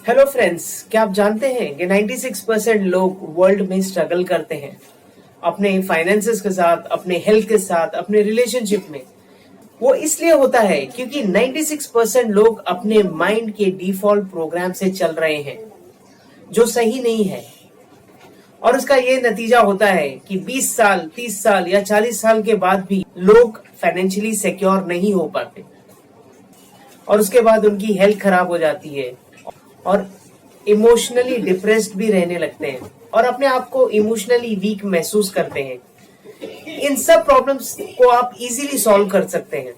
Hello friends, क्या आप जानते हैं कि 96% लोग वर्ल्ड में स्ट्रगल करते हैं अपने फाइनेंसेस के साथ, अपने हेल्थ के साथ, अपने रिलेशनशिप में। वो इसलिए होता है क्योंकि 96% लोग अपने माइंड के डिफॉल्ट प्रोग्राम से चल रहे हैं, जो सही नहीं है। और उसका ये नतीजा होता है कि 20 साल, 30 साल या 40 साल के बाद भी लोग फाइनेंशियली सिक्योर नहीं हो पाते और उसके बाद उनकी हेल्थ खराब हो जाती है और इमोशनली डिप्रेस्ड भी रहने लगते हैं और अपने आप को इमोशनली वीक महसूस करते हैं। इन सब प्रॉब्लम्स को आप इजीली सॉल्व कर सकते हैं।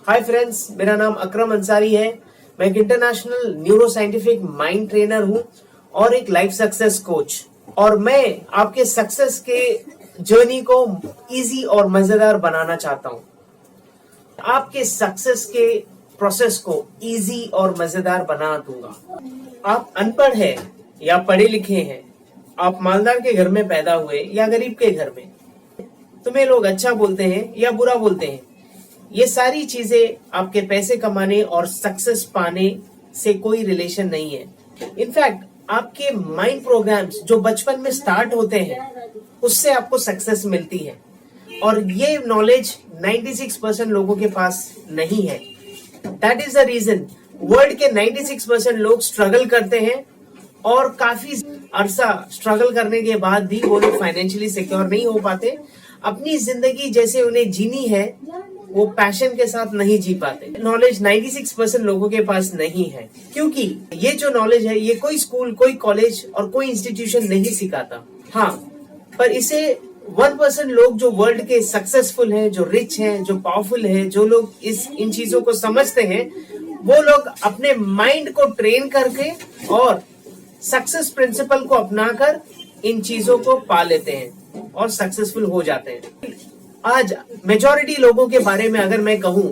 हाय फ्रेंड्स, मेरा नाम अकरम अंसारी है। मैं एक international neuro scientific mind trainer हूं और एक लाइफ सक्सेस कोच। और मैं आपके सक्सेस के जर्नी को इजी और मजेदार बनाना चाहता हूं। आपके सक्सेस के प्रोसेस को इजी और मजेदार बना दूंगा। आप अनपढ़ हैं या पढ़े लिखे हैं, आप मालदार के घर में पैदा हुए या गरीब के घर में, तुम्हें लोग अच्छा बोलते हैं या बुरा बोलते हैं, ये सारी चीजें आपके पैसे कमाने और सक्सेस पाने से कोई रिलेशन नहीं है। इनफैक्ट आपके माइंड प्रोग्राम्स जो बचपन में स्टार्ट होते हैं, उससे आपको सक्सेस मिलती है और ये नॉलेज 96% लोगों के पास नहीं है। That is the reason world के 96% लोग स्ट्रगल करते हैं और काफी अरसा स्ट्रगल करने के बाद भी वो लोग फाइनेंशियली सिक्योर नहीं हो पाते। अपनी जिंदगी जैसे उन्हें जीनी है वो पैशन के साथ नहीं जी पाते। नॉलेज 96% लोगों के पास नहीं है क्योंकि ये जो नॉलेज है ये कोई स्कूल, कोई कॉलेज और कोई इंस्टीट्यूशन नहीं सिखाता। हाँ, पर इसे 1% लोग जो वर्ल्ड के सक्सेसफुल हैं, जो रिच हैं, जो पावरफुल हैं, जो लोग इन चीजों को समझते हैं, वो लोग अपने माइंड को ट्रेन करके और सक्सेस प्रिंसिपल को अपनाकर इन चीजों को पा लेते हैं और सक्सेसफुल हो जाते हैं। आज मेजॉरिटी लोगों के बारे में अगर मैं कहूं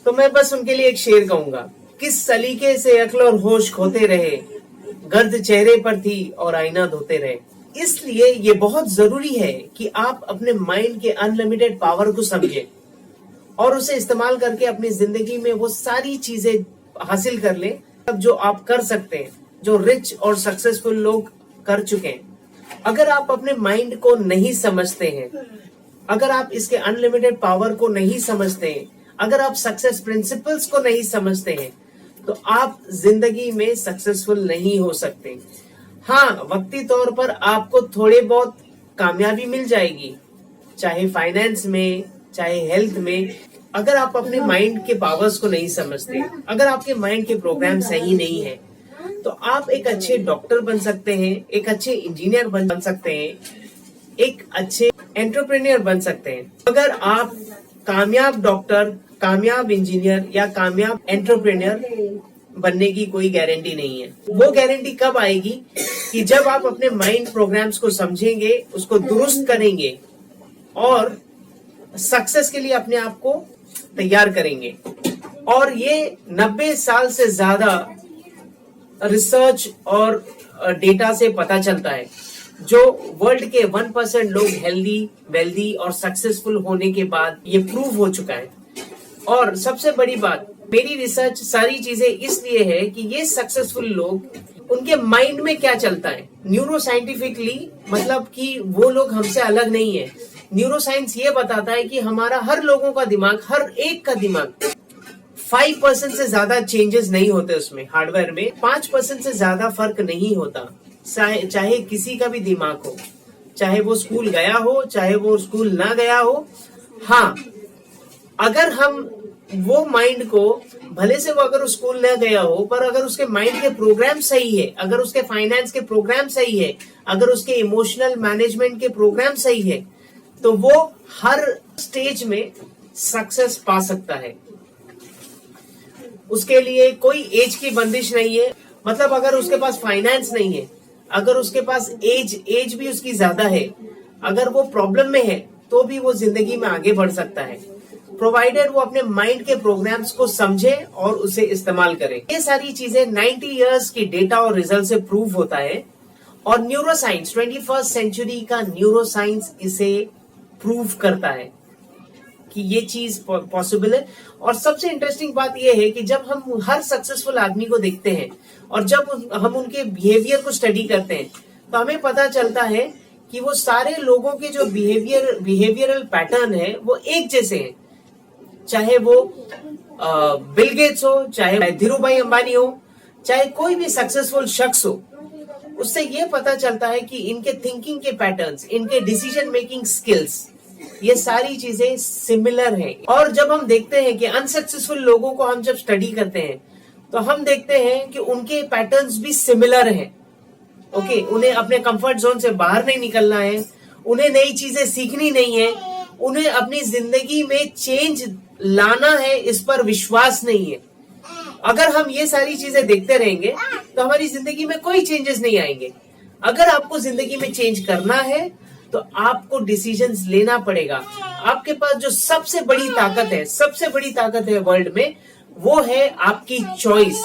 तो मैं बस उनके लिए एक शेर कहूंगा, किस सलीके से अक्ल और होश खोते रहे, गर्द चेहरे पर थी और आईना धोते रहे। इसलिए ये बहुत जरूरी है कि आप अपने माइंड के अनलिमिटेड पावर को समझें और उसे इस्तेमाल करके अपनी जिंदगी में वो सारी चीजें हासिल कर लें अब जो आप कर सकते हैं, जो रिच और सक्सेसफुल लोग कर चुके हैं। अगर आप अपने माइंड को नहीं समझते हैं, अगर आप इसके अनलिमिटेड पावर को नहीं समझते हैं, अगर आप सक्सेस प्रिंसिपल्स को नहीं समझते हैं, तो आप जिंदगी में सक्सेसफुल नहीं हो सकते। हाँ, वक्ती तौर पर आपको थोड़े बहुत कामयाबी मिल जाएगी, चाहे फाइनेंस में, चाहे हेल्थ में। अगर आप अपने माइंड के पावर्स को नहीं समझते, अगर आपके माइंड के प्रोग्राम सही नहीं है, तो आप एक अच्छे डॉक्टर बन सकते हैं, एक अच्छे इंजीनियर बन सकते हैं, एक अच्छे एंटरप्रेन्योर बन सकते हैं। अगर आप कामयाब डॉक्टर, कामयाब इंजीनियर या कामयाब एंटरप्रेन्योर बनने की कोई गारंटी नहीं है। वो गारंटी कब आएगी कि जब आप अपने माइंड प्रोग्राम्स को समझेंगे, उसको दुरुस्त करेंगे और सक्सेस के लिए अपने आप को तैयार करेंगे। और ये 90 साल से ज्यादा रिसर्च और डेटा से पता चलता है, जो वर्ल्ड के 1% लोग हेल्दी, वेल्दी और सक्सेसफुल होने के बाद ये प्रूव हो चुका है। और सबसे बड़ी बात, मेरी रिसर्च सारी चीजें इसलिए है कि ये सक्सेसफुल लोग, उनके माइंड में क्या चलता है न्यूरो साइंटिफिकली, मतलब कि वो लोग हमसे अलग नहीं है। न्यूरो साइंस ये बताता है कि हमारा हर लोगों का दिमाग, हर एक का दिमाग 5% से ज्यादा चेंजेस नहीं होते उसमें। हार्डवेयर में 5% से ज्यादा फर्क नहीं होता, चाहे किसी का भी दिमाग हो, चाहे वो स्कूल गया हो, चाहे वो स्कूल ना गया हो। हाँ, अगर हम वो माइंड को, भले से वो अगर स्कूल न गया हो, पर अगर उसके माइंड के प्रोग्राम सही है, अगर उसके फाइनेंस के प्रोग्राम सही है, अगर उसके इमोशनल मैनेजमेंट के प्रोग्राम सही है, तो वो हर स्टेज में सक्सेस पा सकता है। उसके लिए कोई एज की बंदिश नहीं है। मतलब अगर उसके पास फाइनेंस नहीं है, अगर उसके पास एज भी उसकी ज्यादा है, अगर वो प्रॉब्लम में है, तो भी वो जिंदगी में आगे बढ़ सकता है, प्रोवाइडेड वो अपने माइंड के प्रोग्राम्स को समझे और उसे इस्तेमाल करे। ये सारी चीजें 90 इयर्स की डेटा और रिजल्ट से प्रूव होता है और न्यूरो साइंस, 21st सेंचुरी का न्यूरो साइंस इसे प्रूव करता है। कि ये चीज पॉसिबल है। और सबसे इंटरेस्टिंग बात ये है कि जब हम हर सक्सेसफुल आदमी को देखते हैं और जब हम उनके बिहेवियर को स्टडी करते हैं तो हमें पता चलता है कि वो सारे लोगों के जो बिहेवियरल पैटर्न है वो एक जैसे हैं। चाहे वो बिल गेट्स हो, चाहे धीरूभाई अंबानी हो, चाहे कोई भी सक्सेसफुल शख्स हो, उससे ये पता चलता है कि इनके थिंकिंग के पैटर्न्स, इनके डिसीजन मेकिंग स्किल्स, ये सारी चीजें सिमिलर हैं। और जब हम देखते हैं कि अनसक्सेसफुल लोगों को हम जब स्टडी करते हैं तो हम देखते हैं कि उनके पैटर्न्स भी सिमिलर हैं। ओके, उन्हें अपने कंफर्ट जोन से बाहर नहीं निकलना है, उन्हें नई चीजें सीखनी नहीं है, उन्हें अपनी जिंदगी में चेंज लाना है, इस पर विश्वास नहीं है। अगर हम ये सारी चीजें देखते रहेंगे तो हमारी जिंदगी में कोई चेंजेस नहीं आएंगे। अगर आपको जिंदगी में चेंज करना है तो आपको डिसीजंस लेना पड़ेगा। आपके पास जो सबसे बड़ी ताकत है वर्ल्ड में, वो है आपकी चॉइस।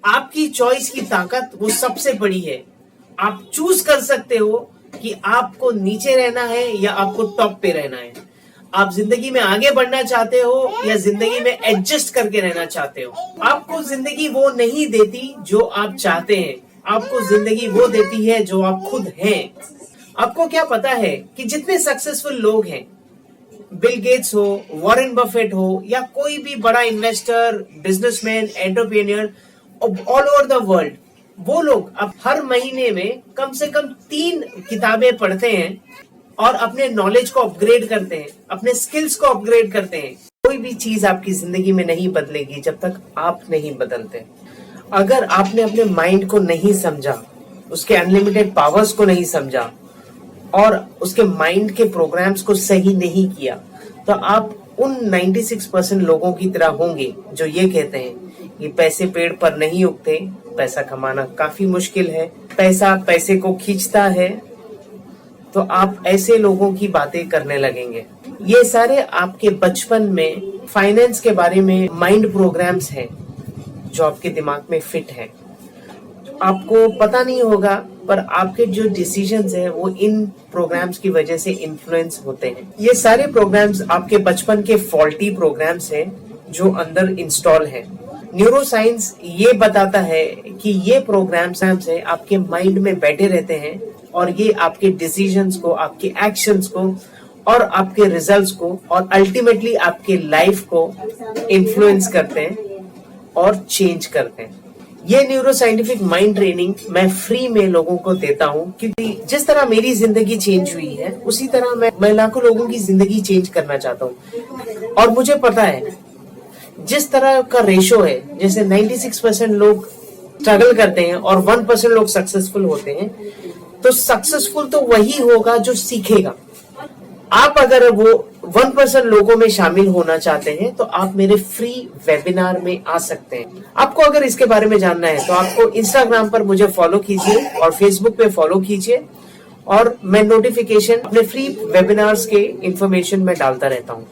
आपकी चॉइस की ताकत वो सबसे बड़ी है। आप चूज कर सकते हो कि आपको नीचे रहना है या आपको टॉप पे रहना है। आप जिंदगी में आगे बढ़ना चाहते हो या जिंदगी में एडजस्ट करके रहना चाहते हो। आपको जिंदगी वो नहीं देती जो आप चाहते हैं, आपको जिंदगी वो देती है जो आप खुद हैं। आपको क्या पता है कि जितने सक्सेसफुल लोग हैं, बिल गेट्स हो, वॉरेन बफेट हो, या कोई भी बड़ा investor, businessman, entrepreneur all over the world, वो लोग अब हर महीने में कम से कम 3 किताबें पढ़ते हैं और अपने नॉलेज को अपग्रेड करते हैं, अपने स्किल्स को अपग्रेड करते हैं। कोई भी चीज आपकी जिंदगी में नहीं बदलेगी जब तक आप नहीं बदलते। अगर आपने अपने माइंड को नहीं समझा, उसके अनलिमिटेड पावर्स को नहीं समझा और उसके माइंड के प्रोग्राम्स को सही नहीं किया, तो आप उन 96% लोगों की तरह होंगे जो ये कहते हैं कि पैसे पेड़ पर नहीं उगते, पैसा कमाना काफी मुश्किल है, पैसा पैसे को खींचता है। तो आप ऐसे लोगों की बातें करने लगेंगे। ये सारे आपके बचपन में फाइनेंस के बारे में माइंड प्रोग्राम्स हैं जो आपके दिमाग में फिट है। आपको पता नहीं होगा, पर आपके जो डिसीजंस हैं वो इन प्रोग्राम्स की वजह से इन्फ्लुएंस होते हैं। ये सारे प्रोग्राम्स आपके बचपन के फॉल्टी प्रोग्राम्स हैं जो अंदर इंस्टॉल हैं। न्यूरोसाइंस ये बताता है कि ये प्रोग्राम्स हैं आपके माइंड में बैठे रहते हैं और ये आपके डिसीजंस को, आपके एक्शंस को और आपके रिजल्ट्स को और अल्टीमेटली आपके लाइफ को इन्फ्लुएंस करते हैं और चेंज करते हैं। ये न्यूरो साइंटिफिक माइंड ट्रेनिंग मैं फ्री में लोगों को देता हूँ, क्योंकि जिस तरह मेरी जिंदगी चेंज हुई है उसी तरह मैं लाखों लोगों की जिंदगी चेंज करना चाहता हूँ। और मुझे पता है जिस तरह का रेशो है, जैसे 96% लोग स्ट्रगल करते हैं और 1% लोग सक्सेसफुल होते हैं, तो सक्सेसफुल तो वही होगा जो सीखेगा। आप अगर वो 1% लोगों में शामिल होना चाहते हैं तो आप मेरे फ्री वेबिनार में आ सकते हैं। आपको अगर इसके बारे में जानना है तो आपको इंस्टाग्राम पर मुझे फॉलो कीजिए और फेसबुक पे फॉलो कीजिए, और मैं नोटिफिकेशन अपने फ्री वेबिनार्स के इंफॉर्मेशन में डालता रहता हूँ।